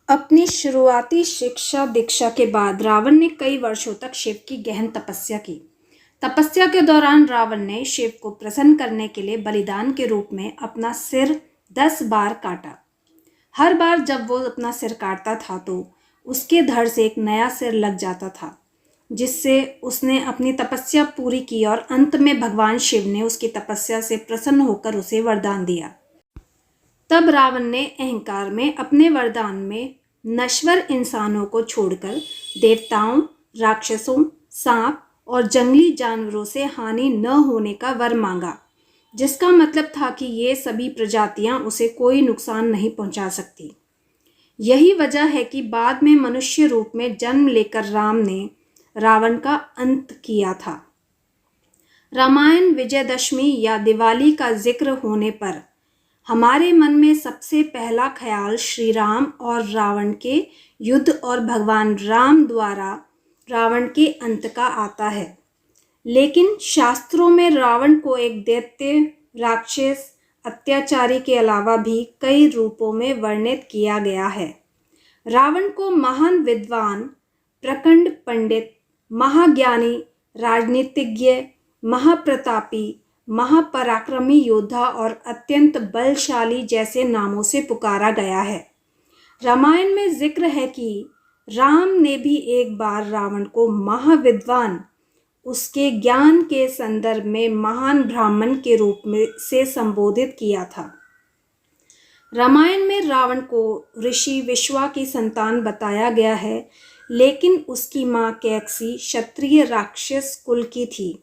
अपनी शुरुआती शिक्षा दीक्षा के बाद रावण ने कई वर्षों तक शिव की गहन तपस्या की। तपस्या के दौरान रावण ने शिव को प्रसन्न करने के लिए बलिदान के रूप में अपना सिर 10 बार काटा। हर बार जब वो अपना सिर काटता था तो उसके धड़ से एक नया सिर लग जाता था, जिससे उसने अपनी तपस्या पूरी की और अंत में भगवान शिव ने उसकी तपस्या से प्रसन्न होकर उसे वरदान दिया। तब रावण ने अहंकार में अपने वरदान में नश्वर इंसानों को छोड़कर देवताओं, राक्षसों, सांप और जंगली जानवरों से हानि न होने का वर मांगा, जिसका मतलब था कि ये सभी प्रजातियां उसे कोई नुकसान नहीं पहुंचा सकती। यही वजह है कि बाद में मनुष्य रूप में जन्म लेकर राम ने रावण का अंत किया था। रामायण, विजयदशमी या दिवाली का जिक्र होने पर हमारे मन में सबसे पहला ख्याल श्री राम और रावण के युद्ध और भगवान राम द्वारा रावण के अंत का आता है। लेकिन शास्त्रों में रावण को एक दैत्य, राक्षस, अत्याचारी के अलावा भी कई रूपों में वर्णित किया गया है। रावण को महान विद्वान, प्रखंड पंडित, महाज्ञानी, राजनीतिज्ञ, महाप्रतापी, महापराक्रमी योद्धा और अत्यंत बलशाली जैसे नामों से पुकारा गया है। रामायण में जिक्र है कि राम ने भी एक बार रावण को महाविद्वान, उसके ज्ञान के संदर्भ में महान ब्राह्मण के रूप में से संबोधित किया था। रामायण में रावण को ऋषि विश्वा की संतान बताया गया है, लेकिन उसकी मां कैकसी क्षत्रिय राक्षस कुल की थी,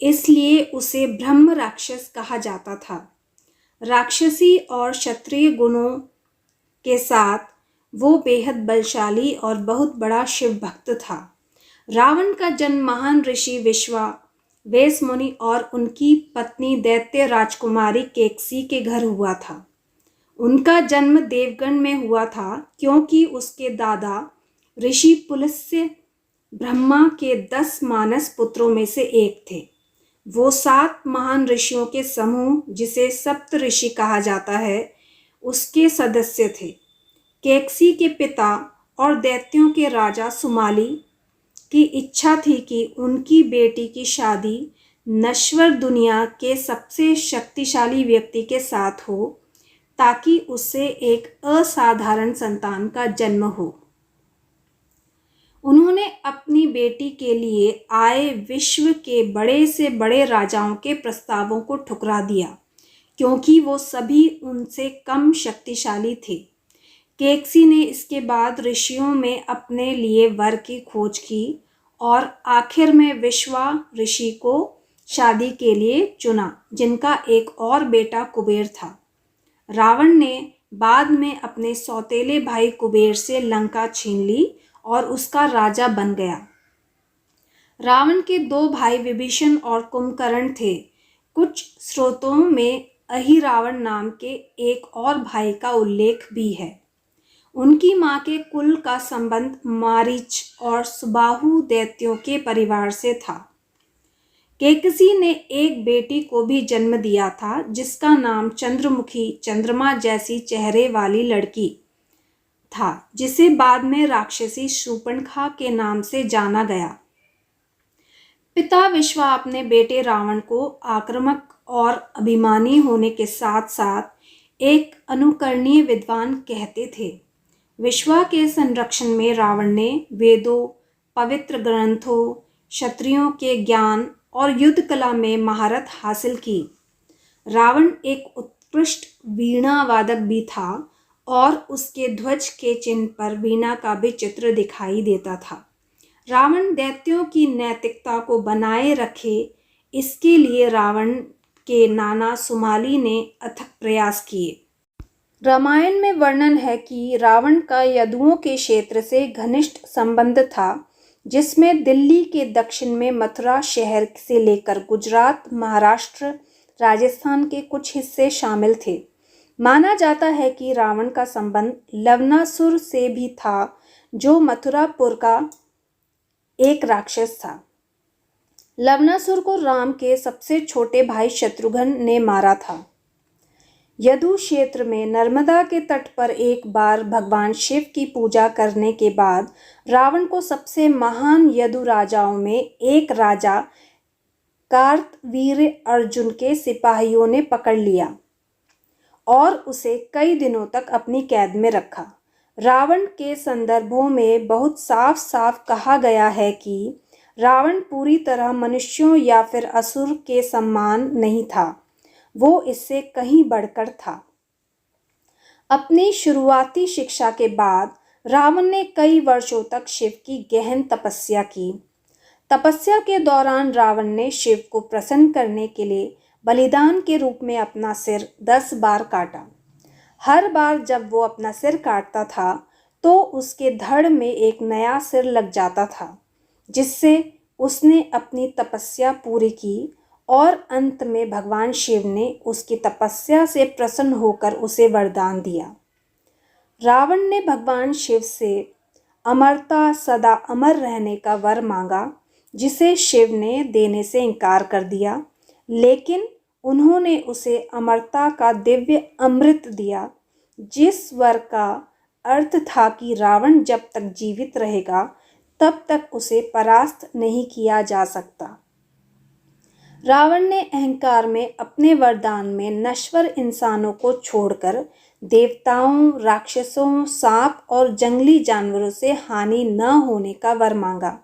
इसलिए उसे ब्रह्म राक्षस कहा जाता था। राक्षसी और क्षत्रिय गुणों के साथ वो बेहद बलशाली और बहुत बड़ा शिव भक्त था। रावण का जन्म महान ऋषि विश्वा, वेस मुनि और उनकी पत्नी दैत्य राजकुमारी केकसी के घर हुआ था। उनका जन्म देवगण में हुआ था, क्योंकि उसके दादा ऋषि पुलस्त्य ब्रह्मा के 10 मानस पुत्रों में से एक थे। वो 7 महान ऋषियों के समूह, जिसे सप्त ऋषि कहा जाता है, उसके सदस्य थे। केकसी के पिता और दैत्यों के राजा सुमाली की इच्छा थी कि उनकी बेटी की शादी नश्वर दुनिया के सबसे शक्तिशाली व्यक्ति के साथ हो, ताकि उससे एक असाधारण संतान का जन्म हो। उन्होंने अपनी बेटी के लिए आए विश्व के बड़े से बड़े राजाओं के प्रस्तावों को ठुकरा दिया, क्योंकि वो सभी उनसे कम शक्तिशाली थे। केकसी ने इसके बाद ऋषियों में अपने लिए वर की खोज की और आखिर में विश्वा ऋषि को शादी के लिए चुना, जिनका एक और बेटा कुबेर था। रावण ने बाद में अपने सौतेले भाई कुबेर से लंका छीन ली और उसका राजा बन गया। रावण के 2 भाई विभीषण और कुंभकर्ण थे। कुछ स्रोतों में अहिरावण नाम के एक और भाई का उल्लेख भी है। उनकी मां के कुल का संबंध मारीच और सुबाहु दैत्यों के परिवार से था। केकसी ने एक बेटी को भी जन्म दिया था, जिसका नाम चंद्रमुखी, चंद्रमा जैसी चेहरे वाली लड़की था, जिसे बाद में राक्षसी शूर्पणखा के नाम से जाना गया। पिता विश्वा अपने बेटे रावण को आक्रामक और अभिमानी होने के साथ साथ एक अनुकरणीय विद्वान कहते थे। विश्वा के संरक्षण में रावण ने वेदों, पवित्र ग्रंथों, क्षत्रियों के ज्ञान और युद्ध कला में महारत हासिल की। रावण एक उत्कृष्ट वीणा वादक भी था और उसके ध्वज के चिन्ह पर वीणा का भी चित्र दिखाई देता था। रावण दैत्यों की नैतिकता को बनाए रखे, इसके लिए रावण के नाना सुमाली ने अथक प्रयास किए। रामायण में वर्णन है कि रावण का यदुओं के क्षेत्र से घनिष्ठ संबंध था, जिसमें दिल्ली के दक्षिण में मथुरा शहर से लेकर गुजरात, महाराष्ट्र, राजस्थान के कुछ हिस्से शामिल थे। माना जाता है कि रावण का संबंध लवनासुर से भी था, जो मथुरापुर का एक राक्षस था। लवनासुर को राम के सबसे छोटे भाई शत्रुघ्न ने मारा था। यदु क्षेत्र में नर्मदा के तट पर एक बार भगवान शिव की पूजा करने के बाद रावण को सबसे महान यदु राजाओं में एक राजा कार्तवीर्य अर्जुन के सिपाहियों ने पकड़ लिया और उसे कई दिनों तक अपनी कैद में रखा। रावण के संदर्भों में बहुत साफ साफ कहा गया है कि रावण पूरी तरह मनुष्यों या फिर असुर के समान नहीं था, वो इससे कहीं बढ़कर था। अपनी शुरुआती शिक्षा के बाद रावण ने कई वर्षों तक शिव की गहन तपस्या की। तपस्या के दौरान रावण ने शिव को प्रसन्न करने के लिए बलिदान के रूप में अपना सिर 10 बार काटा। हर बार जब वो अपना सिर काटता था तो उसके धड़ में एक नया सिर लग जाता था, जिससे उसने अपनी तपस्या पूरी की और अंत में भगवान शिव ने उसकी तपस्या से प्रसन्न होकर उसे वरदान दिया। रावण ने भगवान शिव से अमरता, सदा अमर रहने का वर मांगा, जिसे शिव ने देने से इनकार कर दिया, लेकिन उन्होंने उसे अमरता का दिव्य अमृत दिया, जिस वर का अर्थ था कि रावण जब तक जीवित रहेगा तब तक उसे परास्त नहीं किया जा सकता। रावण ने अहंकार में अपने वरदान में नश्वर इंसानों को छोड़कर देवताओं, राक्षसों, सांप और जंगली जानवरों से हानि न होने का वर मांगा,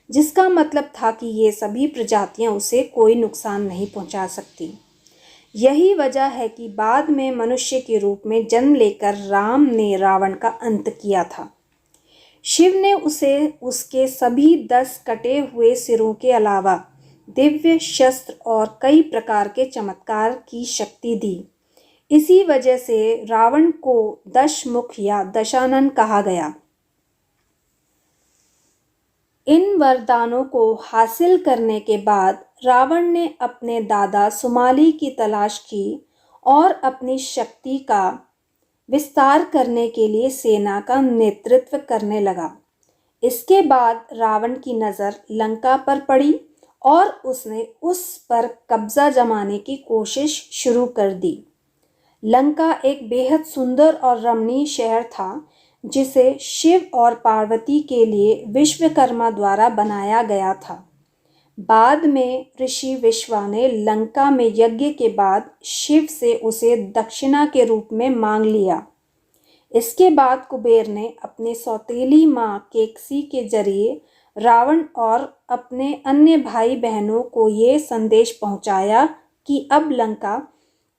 जिसका मतलब था कि ये सभी प्रजातियां उसे कोई नुकसान नहीं पहुंचा सकती। यही वजह है कि बाद में मनुष्य के रूप में जन्म लेकर राम ने रावण का अंत किया था। शिव ने उसे उसके सभी 10 कटे हुए सिरों के अलावा दिव्य शस्त्र और कई प्रकार के चमत्कार की शक्ति दी। इसी वजह से रावण को दशमुख या दशानन कहा गया। इन वरदानों को हासिल करने के बाद रावण ने अपने दादा सुमाली की तलाश की और अपनी शक्ति का विस्तार करने के लिए सेना का नेतृत्व करने लगा। इसके बाद रावण की नज़र लंका पर पड़ी और उसने उस पर कब्जा जमाने की कोशिश शुरू कर दी। लंका एक बेहद सुंदर और रमणीय शहर था, जिसे शिव और पार्वती के लिए विश्वकर्मा द्वारा बनाया गया था। बाद में ऋषि विश्वा ने लंका में यज्ञ के बाद शिव से उसे दक्षिणा के रूप में मांग लिया। इसके बाद कुबेर ने अपनी सौतेली माँ केकसी के जरिए रावण और अपने अन्य भाई बहनों को ये संदेश पहुँचाया कि अब लंका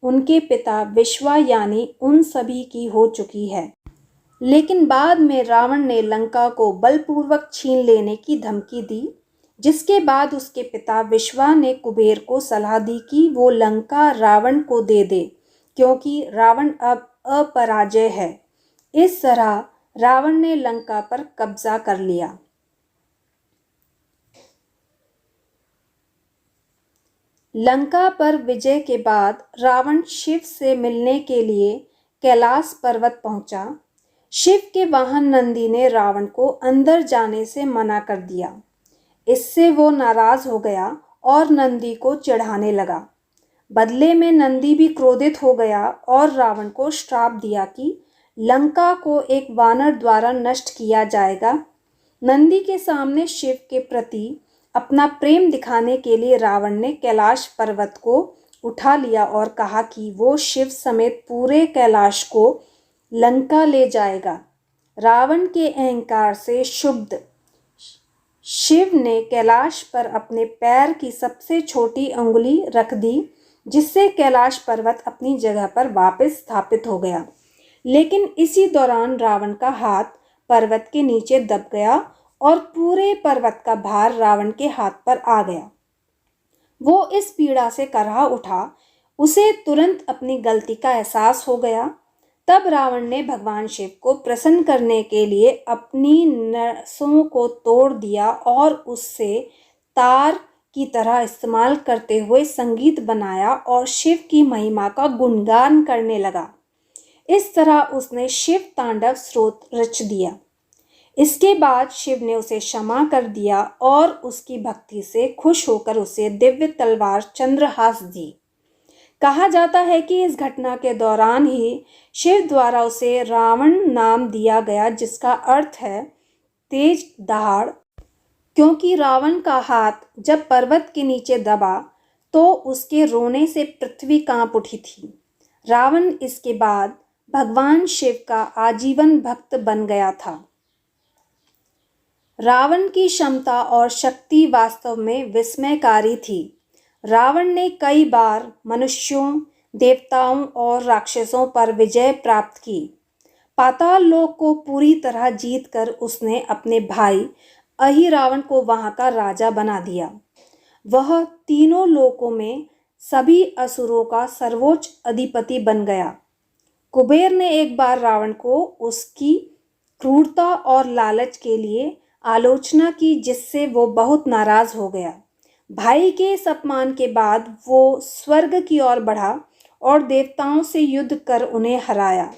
उनके पिता विश्वा यानी उन सभी की हो चुकी है। लेकिन बाद में रावण ने लंका को बलपूर्वक छीन लेने की धमकी दी, जिसके बाद उसके पिता विश्वा ने कुबेर को सलाह दी कि वो लंका रावण को दे दे, क्योंकि रावण अब अपराजय है। इस तरह रावण ने लंका पर कब्जा कर लिया। लंका पर विजय के बाद रावण शिव से मिलने के लिए कैलाश पर्वत पहुंचा। शिव के वाहन नंदी ने रावण को अंदर जाने से मना कर दिया। इससे वो नाराज हो गया और नंदी को चिढ़ाने लगा। बदले में नंदी भी क्रोधित हो गया और रावण को श्राप दिया कि लंका को एक वानर द्वारा नष्ट किया जाएगा। नंदी के सामने शिव के प्रति अपना प्रेम दिखाने के लिए रावण ने कैलाश पर्वत को उठा लिया और कहा कि वो शिव समेत पूरे कैलाश को लंका ले जाएगा। रावण के अहंकार से क्षुब्ध शिव ने कैलाश पर अपने पैर की सबसे छोटी अंगुली रख दी, जिससे कैलाश पर्वत अपनी जगह पर वापस स्थापित हो गया। लेकिन इसी दौरान रावण का हाथ पर्वत के नीचे दब गया और पूरे पर्वत का भार रावण के हाथ पर आ गया। वो इस पीड़ा से कराह उठा। उसे तुरंत अपनी गलती का एहसास हो गया। तब रावण ने भगवान शिव को प्रसन्न करने के लिए अपनी नसों को तोड़ दिया और उससे तार की तरह इस्तेमाल करते हुए संगीत बनाया और शिव की महिमा का गुणगान करने लगा। इस तरह उसने शिव तांडव स्तोत्र रच दिया। इसके बाद शिव ने उसे क्षमा कर दिया और उसकी भक्ति से खुश होकर उसे दिव्य तलवार चंद्रहास दी। कहा जाता है कि इस घटना के दौरान ही शिव द्वारा उसे रावण नाम दिया गया, जिसका अर्थ है तेज दहाड़, क्योंकि रावण का हाथ जब पर्वत के नीचे दबा तो उसके रोने से पृथ्वी कांप उठी थी। रावण इसके बाद भगवान शिव का आजीवन भक्त बन गया था। रावण की क्षमता और शक्ति वास्तव में विस्मयकारी थी। रावण ने कई बार मनुष्यों, देवताओं और राक्षसों पर विजय प्राप्त की। पाताल लोक को पूरी तरह जीतकर उसने अपने भाई अहिरावण को वहां का राजा बना दिया। वह तीनों लोकों में सभी असुरों का सर्वोच्च अधिपति बन गया। कुबेर ने एक बार रावण को उसकी क्रूरता और लालच के लिए आलोचना की, जिससे वो बहुत नाराज हो गया। भाई के इस अपमान के बाद वो स्वर्ग की ओर बढ़ा और देवताओं से युद्ध कर उन्हें हराया।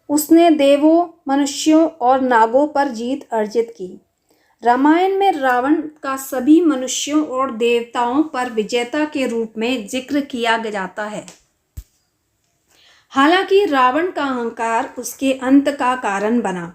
उसने देवों, मनुष्यों और नागों पर जीत अर्जित की। रामायण में रावण का सभी मनुष्यों और देवताओं पर विजेता के रूप में जिक्र किया जाता है। हालांकि रावण का अहंकार उसके अंत का कारण बना।